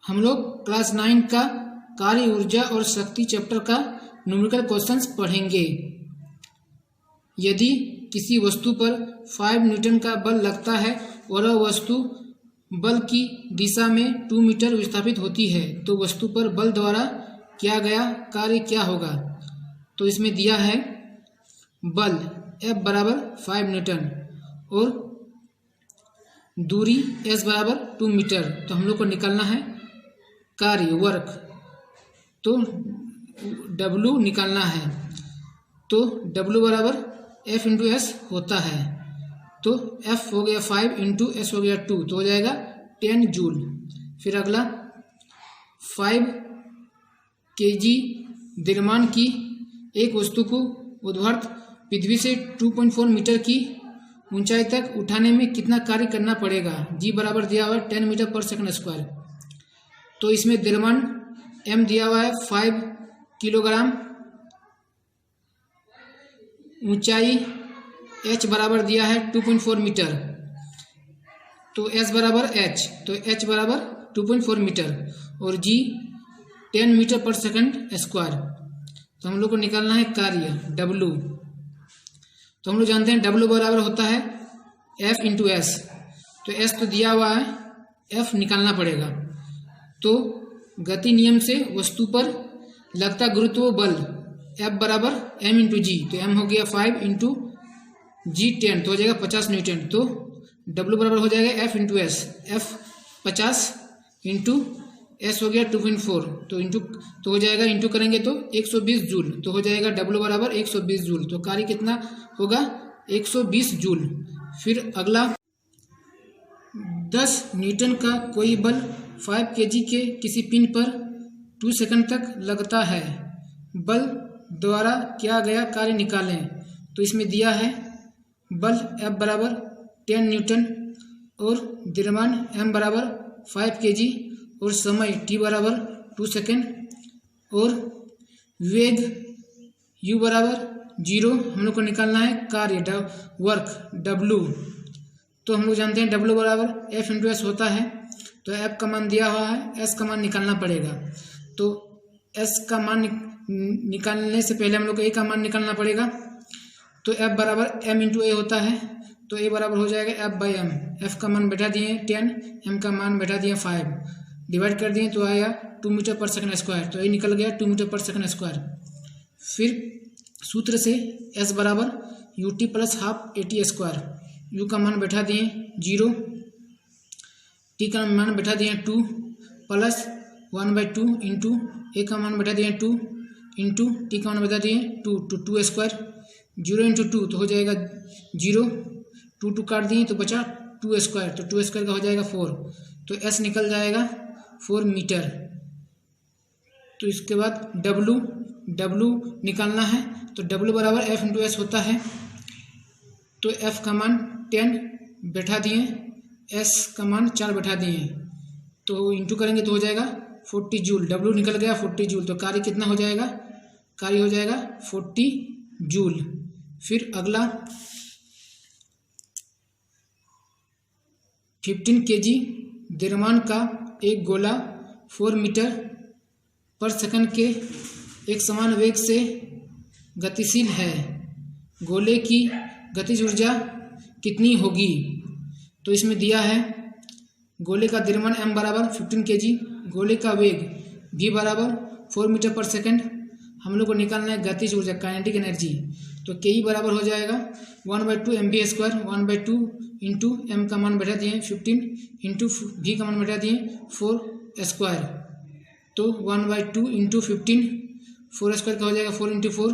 हम लोग क्लास 9 का कार्य ऊर्जा और शक्ति चैप्टर का न्यूमेरिकल क्वेश्चंस पढ़ेंगे। यदि किसी वस्तु पर 5 न्यूटन का बल लगता है और वह वस्तु बल की दिशा में 2 मीटर विस्थापित होती है तो वस्तु पर बल द्वारा किया गया कार्य क्या होगा। तो इसमें दिया है बल F बराबर 5 न्यूटन और दूरी S बराबर 2 मीटर। तो हम लोग को निकालना है कार्य वर्क, तो W निकालना है। तो W बराबर F इंटू एस होता है। तो F हो गया 5 इंटू एस हो गया 2, तो हो जाएगा 10 जूल। फिर अगला 5 kg द्रव्यमान की एक वस्तु को ऊर्ध्वाधर पृथ्वी से 2.4 मीटर की ऊंचाई तक उठाने में कितना कार्य करना पड़ेगा। G बराबर दिया हुआ है 10 मीटर पर सेकंड स्क्वायर। तो इसमें द्रव्यमान M दिया हुआ है 5 किलोग्राम, ऊंचाई H बराबर दिया है 2.4 मीटर, तो S बराबर H, तो H बराबर 2.4 मीटर और G 10 मीटर पर सेकंड स्क्वायर। तो हम लोग को निकालना है कार्य W। तो हम लोग जानते हैं W बराबर होता है F इंटू एस। तो S तो दिया हुआ है, F निकालना पड़ेगा। तो गति नियम से वस्तु पर लगता गुरुत्व बल F बराबर M इंटू जी। तो M हो गया 5 इंटू G 10, तो हो जाएगा 50 न्यूटन। तो W बराबर हो जाएगा F into S. F 50 into S हो गया 2.4, तो हो जाएगा इंटू करेंगे तो 120 जूल। तो हो जाएगा W बराबर 120 जूल। तो कार्य कितना होगा 120 जूल। फिर अगला 10 न्यूटन का कोई बल 5 kg के किसी पिन पर 2 सेकंड तक लगता है, बल द्वारा किया गया कार्य निकालें। तो इसमें दिया है बल F बराबर 10 न्यूटन और द्रव्यमान M बराबर 5 kg और समय t बराबर 2 सेकंड और वेग u बराबर 0। हम लोग को निकालना है कार्य वर्क W। तो हम लोग जानते हैं W बराबर F इंटू एस होता है। तो F का मान दिया हुआ है, S का मान निकालना पड़ेगा। तो S का मान निकालने से पहले हम लोग को A का मान निकालना पड़ेगा। तो F बराबर M इंटू A होता है। तो A बराबर हो जाएगा F बाई M। F का मान बैठा दिए 10, M का मान बैठा दिए 5, डिवाइड कर दिए तो आया 2 मीटर पर सेकंड स्क्वायर। तो ये निकल गया 2 मीटर पर सेकंड स्क्वायर। फिर सूत्र से S बराबर UT plus half AT square. U का मान बैठा दिए 0, T का मान बैठा दिए 2 प्लस 1/2 इंटू A का मान बैठा दिए 2 इंटू T का मान बैठा दिए 2 स्क्वायर। 0 इंटू 2 तो हो जाएगा 0, 2 काट दिए तो बचा 2 स्क्वायर। तो 2 स्क्वायर का हो जाएगा 4। तो S निकल जाएगा 4 मीटर। तो इसके बाद W निकालना है। तो W बराबर F इंटू एस होता है। तो F का मान 10 बैठा दिए, S का मान 4 बैठा दिए, तो इंटू करेंगे तो हो जाएगा 40 जूल। W निकल गया 40 जूल। तो कार्य कितना हो जाएगा, कार्य हो जाएगा 40 जूल। फिर अगला 15 kg द्रव्यमान का एक गोला 4 मीटर पर सेकंड के एक समान वेग से गतिशील है, गोले की गतिज ऊर्जा कितनी होगी। तो इसमें दिया है गोले का द्रव्यमान M बराबर 15 kg, गोले का वेग V बराबर 4 मीटर पर सेकंड। हम लोग को निकालना है गतिज ऊर्जा काइनेटिक एनर्जी। तो KE बराबर हो जाएगा 1/2 mv स्क्वायर, 1/2 इंटू M का मान बैठा दिए 15 इंटू V का मान बैठा दिए 4 स्क्वायर। तो 1/2 इंटू 15, 4 स्क्वायर का हो जाएगा 4 इंटू 4,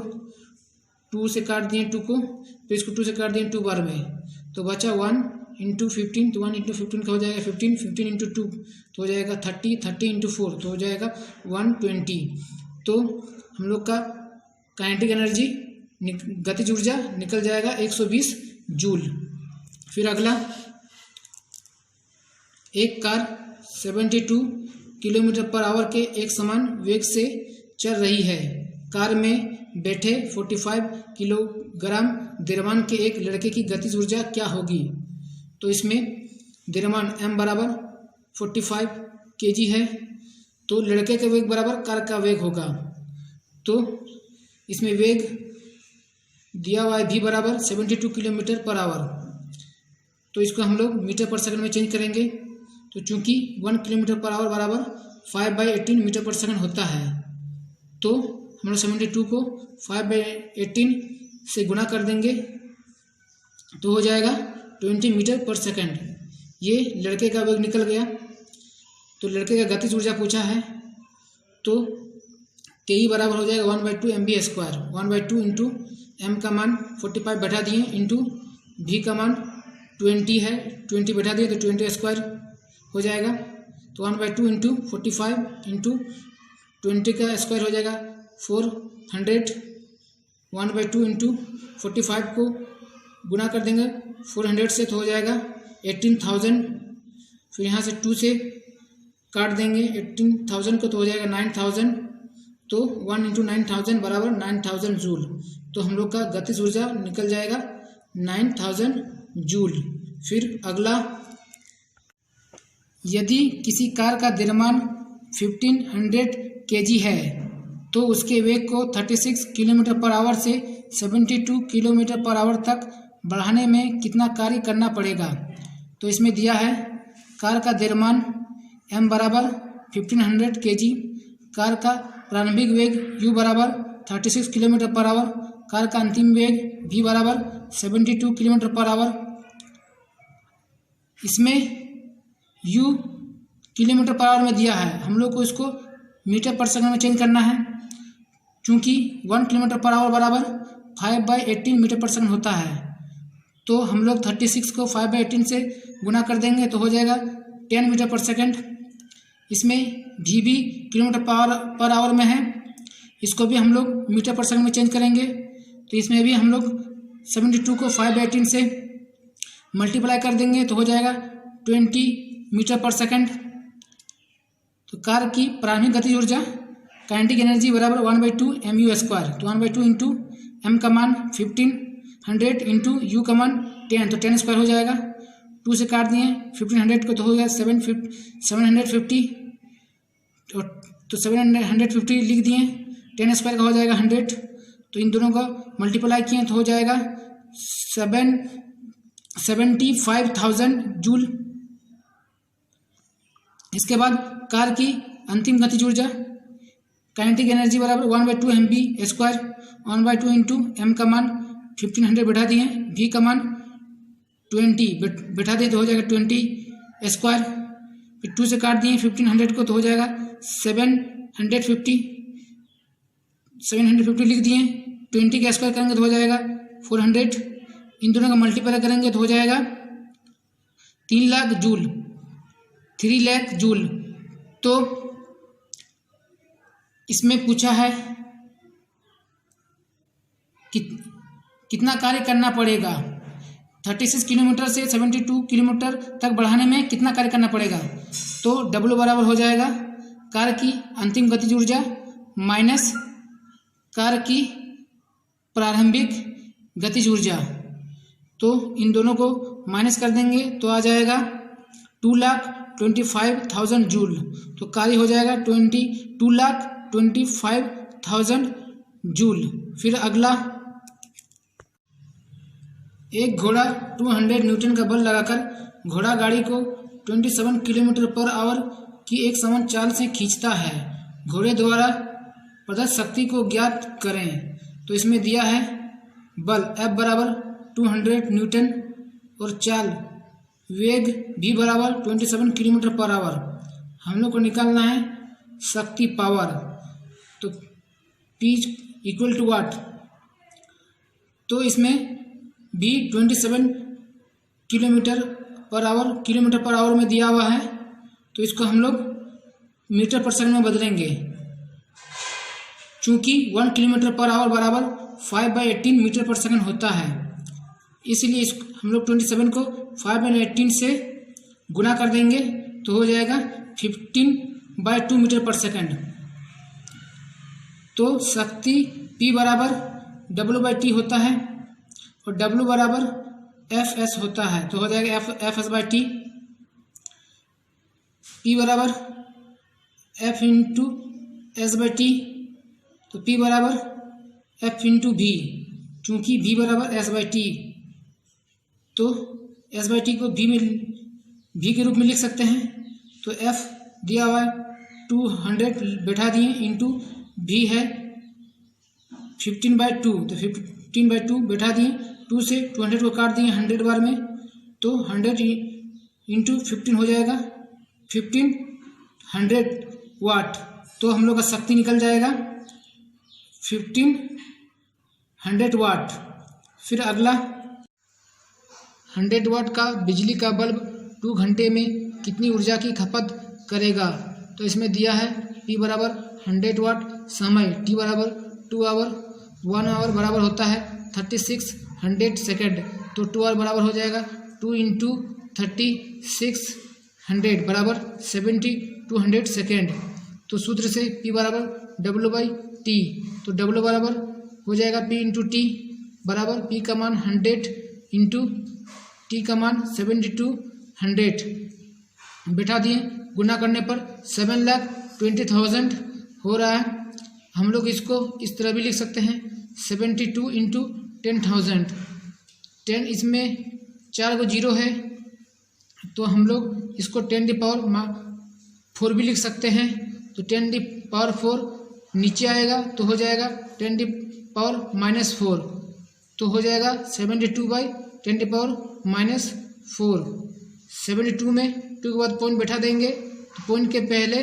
2 से काट दिए 2 को, तो इसको 2 से काट दिए 2 बार में, तो बचा 1 इंटू 15। तो 1 इंटू 15 का हो जाएगा 15 इंटू 2 तो हो जाएगा 30 इंटू 4 तो हो जाएगा 120। तो हम लोग का काइनेटिक एनर्जी गतिज ऊर्जा निकल जाएगा 120 जूल। फिर अगला एक कार 72 किलोमीटर पर आवर के एक समान वेग से चल रही है, कार में बैठे 45 किलोग्राम द्रव्यमान के एक लड़के की गतिज ऊर्जा क्या होगी। तो इसमें द्रव्यमान M बराबर 45 kg है, तो लड़के का वेग बराबर कार का वेग होगा। तो इसमें वेग दिया हुआ है v बराबर 72 किलोमीटर पर आवर। तो इसको हम लोग मीटर पर सेकंड में चेंज करेंगे। तो चूंकि 1 किलोमीटर पर आवर बराबर 5/18 मीटर पर सेकंड होता है, तो हम लोग 72 को 5/18 से गुणा कर देंगे तो हो जाएगा 20 मीटर पर सेकंड। ये लड़के का वेग निकल गया। तो लड़के का गतिज ऊर्जा पूछा है, तो के बराबर हो जाएगा 1/2 mv²। 1/2 इंटू एम का मान 45 बैठा दिए इंटू भी का मान 20 है, 20 बैठा दिए तो 20² हो जाएगा। तो 1/2 इंटू 45 इंटू 20 का स्क्वायर हो जाएगा 400। 1/2 इंटू 45 को गुना कर देंगे 400 से तो हो जाएगा 18,000। फिर यहाँ से 2 से काट देंगे 18,000 को तो हो जाएगा 9,000। तो 1 इंटू 9,000 बराबर 9,000 जूल। तो हम लोग का गतिज ऊर्जा निकल जाएगा 9,000 जूल। फिर अगला, यदि किसी कार का द्रव्यमान 1500 kg है तो उसके वेग को 36 किलोमीटर पर आवर से 72 किलोमीटर पर आवर तक बढ़ाने में कितना कार्य करना पड़ेगा। तो इसमें दिया है कार का द्रव्यमान m बराबर 1500 kg, कार का प्रारंभिक वेग u बराबर 36 किलोमीटर पर आवर, कार का अंतिम वेग v बराबर 72 किलोमीटर पर आवर। इसमें u किलोमीटर पर आवर में दिया है, हम लोग को इसको मीटर पर सेकंड में चेंज करना है। चूँकि 1 किलोमीटर पर आवर बराबर 5/18 मीटर पर सेकंड होता है, तो हम लोग 36 को 5/18 से गुना कर देंगे तो हो जाएगा 10 मीटर पर सेकंड। इसमें भी किलोमीटर पर आवर में है, इसको भी हम लोग मीटर पर सेकंड में चेंज करेंगे। तो इसमें भी हम लोग 72 को 5/18 से मल्टीप्लाई कर देंगे तो हो जाएगा 20 मीटर पर सेकंड। तो कार की प्रारंभिक गतिज ऊर्जा काइनेटिक एनर्जी बराबर 1/2 mu²। तो 1/2 इंटू एम का मान 1500 इंटू यू का मान 10, तो 10² हो जाएगा। 2 से काट दिए 1500 को तो हो गया 750, तो 750 लिख दिए, 10² का हो जाएगा 100। तो इन दोनों का मल्टीप्लाई किए तो हो जाएगा 75,000 जूल। इसके बाद कार की अंतिम गतिज ऊर्जा काइनेटिक एनर्जी बराबर 1/2 mv²। 1/2 इंटू एम का मान 1500 बैठा दिए, v का मान 20 बैठा दिए तो हो जाएगा 20²। फिर 2 से काट दिए 1500 को तो हो जाएगा 750 लिख दिए, 20 का स्क्वायर करेंगे तो हो जाएगा 400। इन दोनों का मल्टीप्लाई करेंगे तो हो जाएगा 3 लाख जूल। तो इसमें पूछा है कि कितना कार्य करना पड़ेगा, 36 किलोमीटर से 72 किलोमीटर तक बढ़ाने में कितना कार्य करना पड़ेगा। तो W बराबर हो जाएगा कार की अंतिम गतिज ऊर्जा माइनस कार की प्रारंभिक गतिज ऊर्जा। तो इन दोनों को माइनस कर देंगे तो आ जाएगा 2,25,000 जूल। तो कार्य हो जाएगा 2,25,000 जूल। फिर अगला, एक घोड़ा 200 न्यूटन का बल लगाकर घोड़ा गाड़ी को 27 किलोमीटर पर आवर की एक समान चाल से खींचता है। घोड़े द्वारा प्रदत्त शक्ति को ज्ञात करें। तो इसमें दिया है बल F बराबर 200 न्यूटन और चाल वेग v बराबर 27 किलोमीटर पर आवर। हम लोग को निकालना है शक्ति पावर। तो P इक्वल टू वाट। तो इसमें v 27 किलोमीटर पर आवर में दिया हुआ है, तो इसको हम लोग मीटर पर सेकंड में बदलेंगे। चूँकि 1 किलोमीटर पर आवर बराबर 5/18 मीटर पर सेकंड होता है, इसलिए हम लोग 27 को 5/18 से गुना कर देंगे तो हो जाएगा 15/2 मीटर पर सेकंड। तो शक्ति P बराबर W/T होता है और W बराबर Fs होता है, तो हो जाएगा Fs/T। P बराबर F into S by T, तो P बराबर F इंटू भी, चूँकि V बराबर एस बाई टी, तो एस बाई टी को V के रूप में लिख सकते हैं। तो F दिया हुआ है 200 बैठा दिए इंटू V है 15/2, तो 15/2 बैठा दिए, 2 से 200 को काट दिए 100 बार में, तो 100 इंटू 15 हो जाएगा 1500 वाट। तो हम लोग का शक्ति निकल जाएगा 1500 वाट। फिर अगला 100 वाट का बिजली का बल्ब 2 घंटे में कितनी ऊर्जा की खपत करेगा। तो इसमें दिया है P बराबर 100 वाट, समय T बराबर 2 आवर, 1 आवर बराबर होता है 3600 सेकेंड, तो 2 आवर बराबर हो जाएगा 2 इंटू 3600 बराबर 7200 सेकेंड। तो सूत्र से P बराबर W/T, तो W बराबर हो जाएगा P इंटू टी बराबर P का मान 100 इंटू T का मान 7200 बैठा दिए, गुना करने पर 7,20,000 हो रहा है। हम लोग इसको इस तरह भी लिख सकते हैं 72 इंटू 10,000, 10 इसमें 4 जीरो है, तो हम लोग इसको 10⁴ भी लिख सकते हैं। तो 10⁴ नीचे आएगा तो हो जाएगा 10⁻⁻4, तो हो जाएगा 72/10⁻⁻4। 72 में 2 के बाद पॉइंट बैठा देंगे, तो पॉइंट के पहले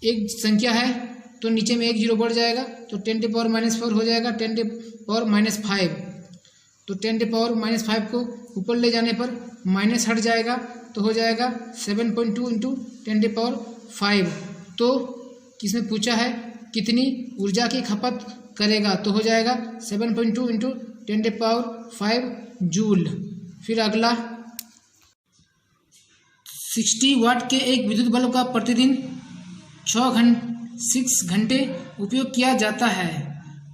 एक संख्या है तो नीचे में 1 जीरो बढ़ जाएगा, तो 10⁻⁻4 हो जाएगा 10⁻⁵। तो 10⁻⁵ को ऊपर ले जाने पर माइनस हट जाएगा, तो हो जाएगा 7.2 इंटू 10⁵। तो किसने पूछा है कितनी ऊर्जा की खपत करेगा, तो हो जाएगा 7.2 इंटू 10⁵ जूल। फिर अगला 60 वाट के एक विद्युत बल्ब का प्रतिदिन 6 घंटे उपयोग किया जाता है।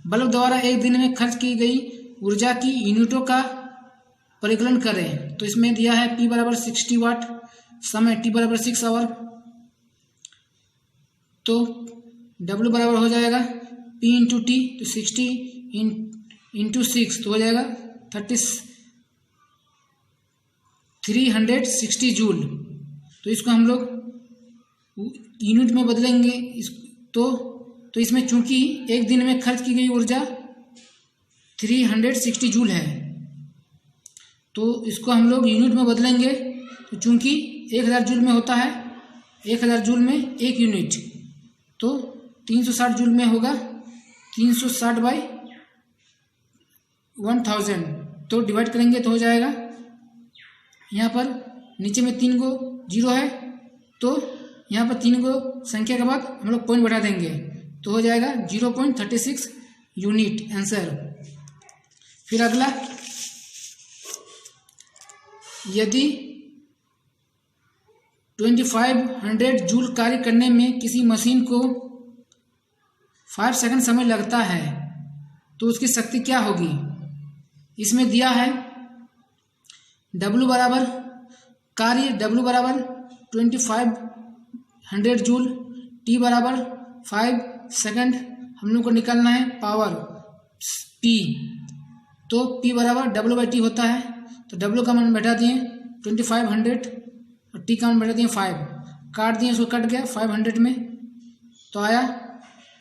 बल्ब द्वारा एक दिन में खर्च की गई ऊर्जा की यूनिटों का परिकलन करें। तो इसमें दिया है P बराबर 60 वाट, समय T बराबर 6 आवर, तो W बराबर हो जाएगा P इंटू टी, तो 60 इंटू 6 तो हो जाएगा 360 जूल। तो इसको हम लोग यूनिट में बदलेंगे तो इसमें चूंकि एक दिन में खर्च की गई ऊर्जा 360 जूल है, तो इसको हम लोग यूनिट में बदलेंगे। तो चूंकि 1000 जूल में होता है, 1000 जूल में 1 यूनिट, तो 360 जूल में होगा 360/1000, तो डिवाइड करेंगे तो हो जाएगा, यहाँ पर नीचे में 3 गो जीरो है, तो यहाँ पर 3 गो संख्या के बाद हम लोग पॉइंट बढ़ा देंगे, तो हो जाएगा 0.36 यूनिट आंसर। फिर अगला, यदि 2500 जूल कार्य करने में किसी मशीन को 5 सेकंड समय लगता है तो उसकी शक्ति क्या होगी। इसमें दिया है W बराबर कार्य W बराबर 2500 जूल, T बराबर 5 सेकंड, हम लोग को निकालना है पावर P, तो P बराबर W/T होता है। तो W का मान बैठा दिए 2500 और T का मान बैठा दिए 5, काट दिए, उसको कट गया 500 में, तो आया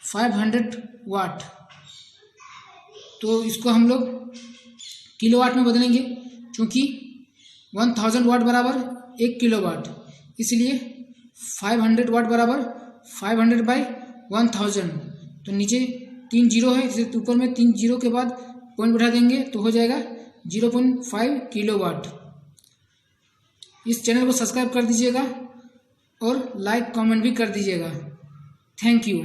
500 वाट। तो इसको हम लोग किलोवाट में बदलेंगे, क्योंकि 1000 वाट बराबर 1 किलोवाट, इसलिए 500 वाट बराबर 500/1000। तो नीचे 3 जीरो है, इसे ऊपर में 3 जीरो के बाद पॉइंट बैठा देंगे, तो हो जाएगा 0.5 किलोवाट। इस चैनल को सब्सक्राइब कर दीजिएगा और लाइक कमेंट भी कर दीजिएगा। Thank you.